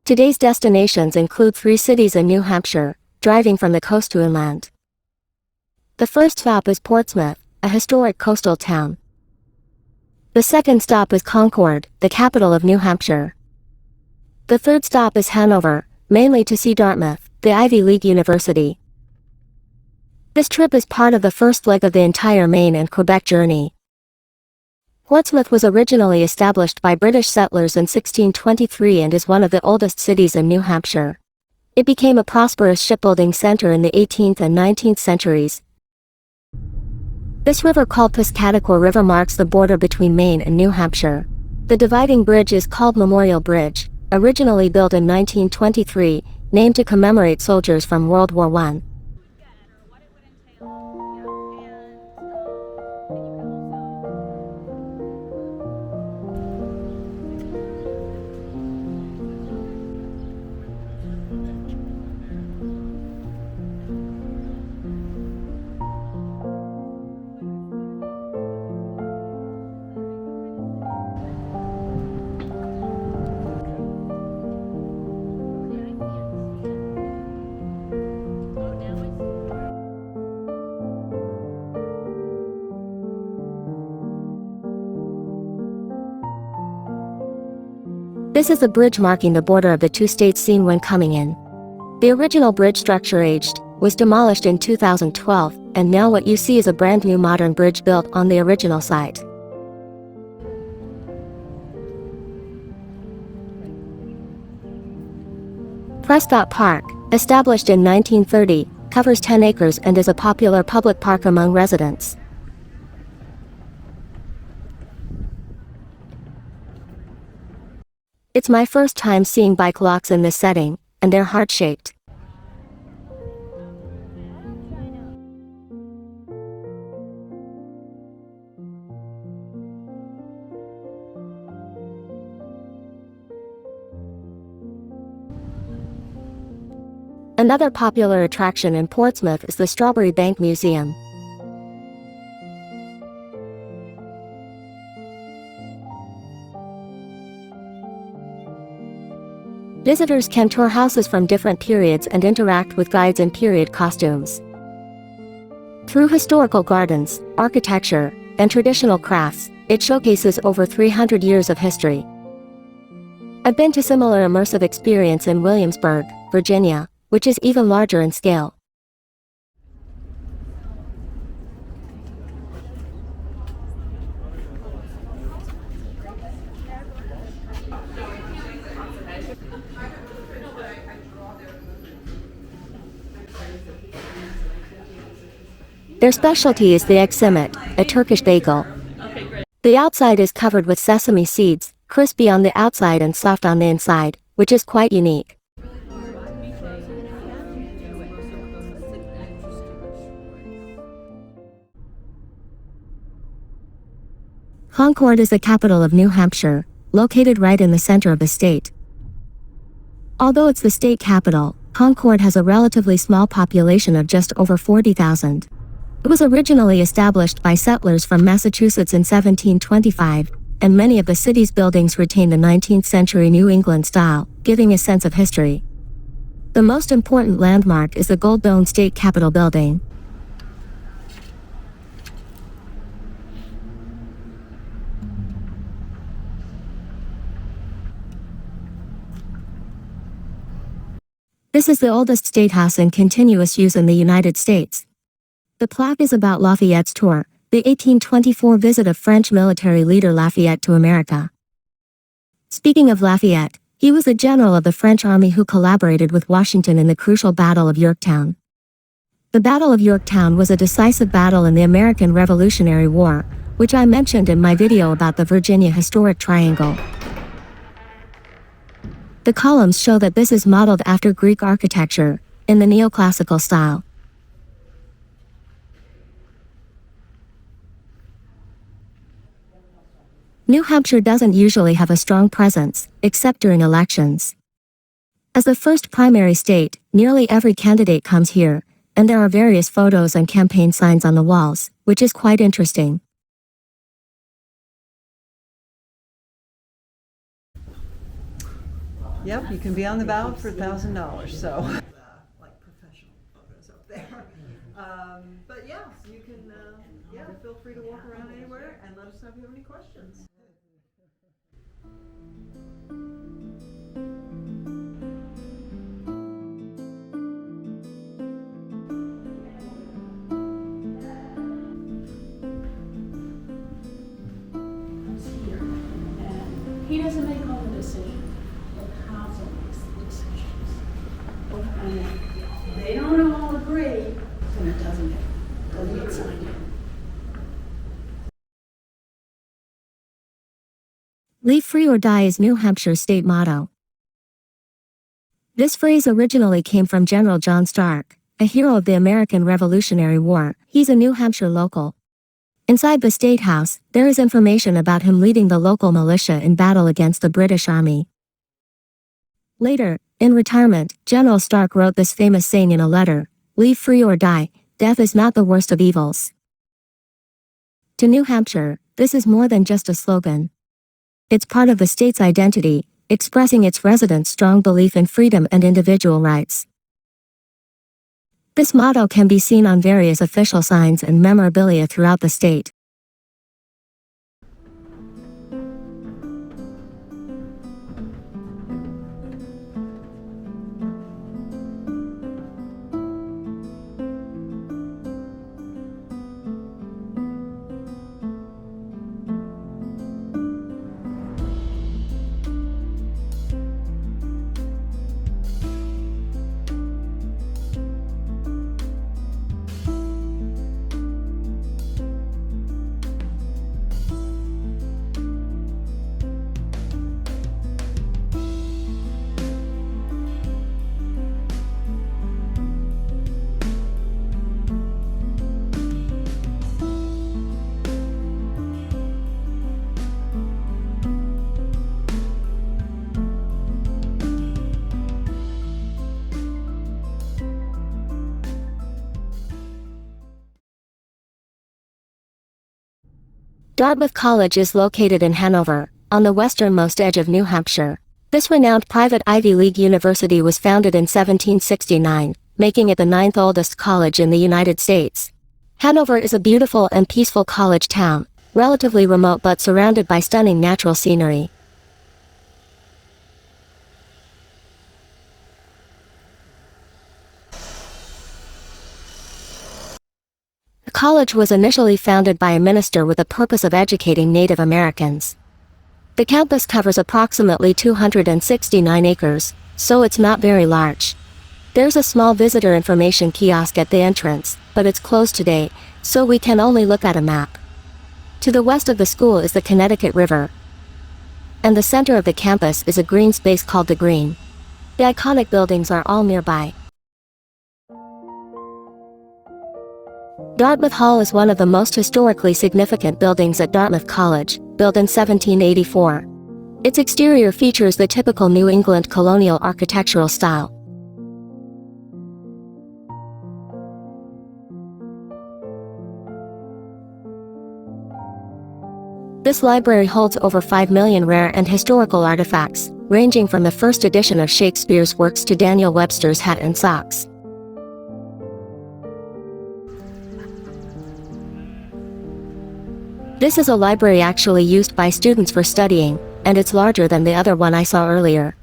Today's destinations include 3 cities in New Hampshire, driving from the coast to inland. The first stop is Portsmouth, a historic coastal town. The second stop is Concord, the capital of New Hampshire. The third stop is Hanover, mainly to see Dartmouth, the Ivy League university. This trip is part of the first leg of the entire Maine and Quebec journey. Portsmouth was originally established by British settlers in 1623 and is one of the oldest cities in New Hampshire. It became a prosperous shipbuilding center in the 18th and 19th centuries. This river called Piscataqua River marks the border between Maine and New Hampshire. The dividing bridge is called Memorial Bridge, originally built in 1923, named to commemorate soldiers from World War I. This is the bridge marking the border of the 2 states seen when coming in. The original bridge structure was demolished in 2012, and now what you see is a brand new modern bridge built on the original site. Prescott Park, established in 1930, covers 10 acres and is a popular public park among residents. It's my first time seeing bike locks in this setting, and they're heart-shaped. Another popular attraction in Portsmouth is the Strawberry Bank Museum. Visitors can tour houses from different periods and interact with guides in period costumes. Through historical gardens, architecture, and traditional crafts, it showcases over 300 years of history. I've been to similar immersive experience in Williamsburg, Virginia, which is even larger in scale. Their specialty is the eksimit, a Turkish bagel. The outside is covered with sesame seeds, crispy on the outside and soft on the inside, which is quite unique. Concord is the capital of New Hampshire, located right in the center of the state. Although it's the state capital, Concord has a relatively small population of just over 40,000. It was originally established by settlers from Massachusetts in 1725, and many of the city's buildings retain the 19th century New England style, giving a sense of history. The most important landmark is the gold-domed State Capitol building. This is the oldest state house in continuous use in the United States. The plaque is about Lafayette's tour, the 1824 visit of French military leader Lafayette to America. Speaking of Lafayette, he was a general of the French army who collaborated with Washington in the crucial Battle of Yorktown. The Battle of Yorktown was a decisive battle in the American Revolutionary War, which I mentioned in my video about the Virginia Historic Triangle. The columns show that this is modeled after Greek architecture, in the neoclassical style. New Hampshire doesn't usually have a strong presence, except during elections. As the first primary state, nearly every candidate comes here, and there are various photos and campaign signs on the walls, which is quite interesting. Yep, you can be on the ballot for $1,000, so. Like professional photos up there. But yeah, you can, yeah, feel free to walk around anywhere and let us know if you have any questions. Here. And he doesn't make all the decisions. The council makes the decisions. And they don't all agree, then it doesn't get signed in. Leave free or die is New Hampshire's state motto. This phrase originally came from General John Stark, a hero of the American Revolutionary War. He's a New Hampshire local. Inside the State House, there is information about him leading the local militia in battle against the British Army. Later, in retirement, General Stark wrote this famous saying in a letter: "Leave free or die, death is not the worst of evils." To New Hampshire, this is more than just a slogan. It's part of the state's identity, expressing its residents' strong belief in freedom and individual rights. This motto can be seen on various official signs and memorabilia throughout the state. Dartmouth College is located in Hanover, on the westernmost edge of New Hampshire. This renowned private Ivy League university was founded in 1769, making it the 9th oldest college in the United States. Hanover is a beautiful and peaceful college town, relatively remote but surrounded by stunning natural scenery. The college was initially founded by a minister with the purpose of educating Native Americans. The campus covers approximately 269 acres, so it's not very large. There's a small visitor information kiosk at the entrance, but it's closed today, so we can only look at a map. To the west of the school is the Connecticut River, and the center of the campus is a green space called the Green. The iconic buildings are all nearby. Dartmouth Hall is one of the most historically significant buildings at Dartmouth College, built in 1784. Its exterior features the typical New England colonial architectural style. This library holds over 5 million rare and historical artifacts, ranging from the first edition of Shakespeare's works to Daniel Webster's hat and socks. This is a library actually used by students for studying, and it's larger than the other one I saw earlier.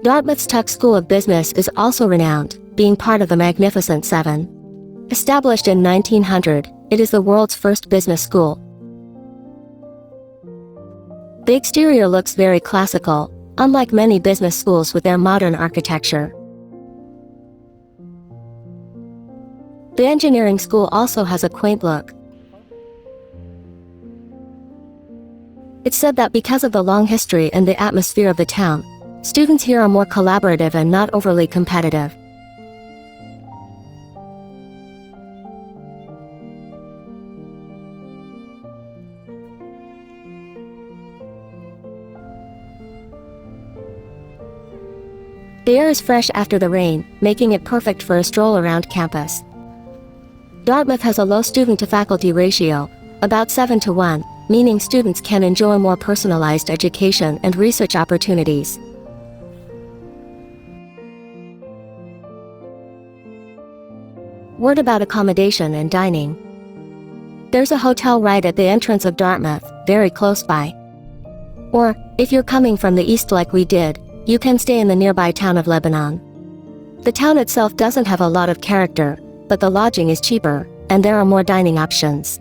Dartmouth's Tuck School of Business is also renowned, being part of the Magnificent Seven. Established in 1900, it is the world's first business school. The exterior looks very classical, unlike many business schools with their modern architecture. The engineering school also has a quaint look. It's said that because of the long history and the atmosphere of the town, students here are more collaborative and not overly competitive. The air is fresh after the rain, making it perfect for a stroll around campus. Dartmouth has a low student-to-faculty ratio, about 7:1, meaning students can enjoy more personalized education and research opportunities. Word about accommodation and dining. There's a hotel right at the entrance of Dartmouth, very close by. Or, if you're coming from the east like we did, you can stay in the nearby town of Lebanon. The town itself doesn't have a lot of character, but the lodging is cheaper, and there are more dining options.